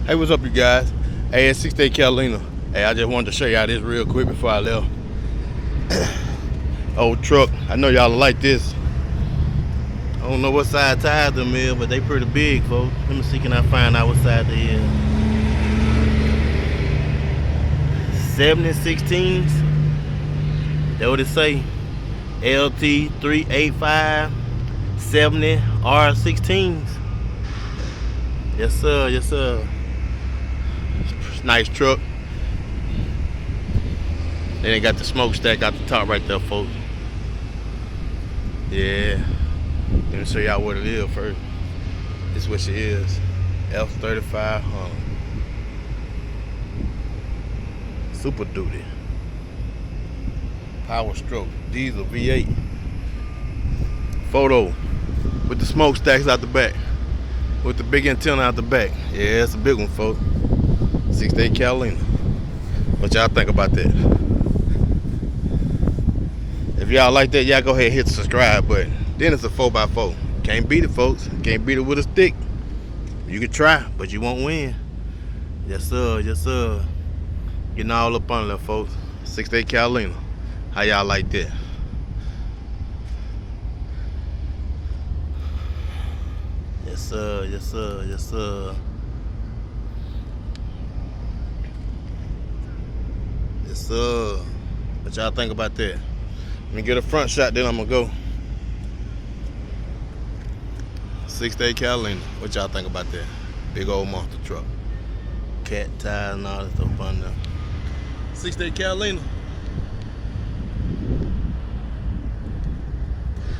Hey, what's up, you guys? Hey, it's 68 Catalina. Hey, I just wanted to show y'all this real quick before I left. Old truck. I know y'all like this. I don't know what side tires them is, but they pretty big, folks. Let me see, can I find out what side they is? 7016s. That what it say. LT 385 70 R16s. Yes sir, yes sir. Nice truck. Then they got the smokestack out the top right there, folks. Yeah. Let me show y'all what it is first. This is what she is. F35 Super Duty. Power stroke. Diesel V8. Photo. With the smokestacks out the back. With the big antenna out the back. Yeah, it's a big one, folks. 68 Catalina. What y'all think about that? If y'all like that, y'all go ahead and hit the subscribe button. Then it's a 4x4. Can't beat it, folks. Can't beat it with a stick. You can try, but you won't win. Yes, sir. Yes, sir. Getting all up on there, folks. 68 Catalina. How y'all like that? Yes, sir. Yes, sir. Yes, sir. Yes, sir. What y'all think about that? Let me get a front shot, then I'm gonna go. 68 Catalina. What y'all think about that? Big old monster truck. Cat tires and all that stuff on there. 68 Catalina.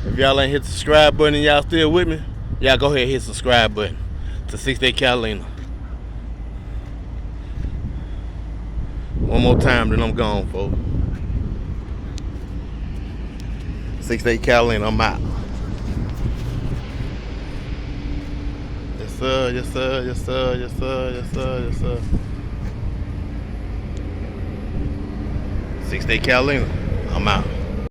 If y'all ain't hit the subscribe button and y'all still with me, y'all go ahead and hit the subscribe button to 68 Catalina. One more time, then I'm gone, folks. 68 Catalina, I'm out. Yes, sir, yes, sir, yes, sir, yes, sir, yes, sir, yes, sir. 68 Catalina, I'm out.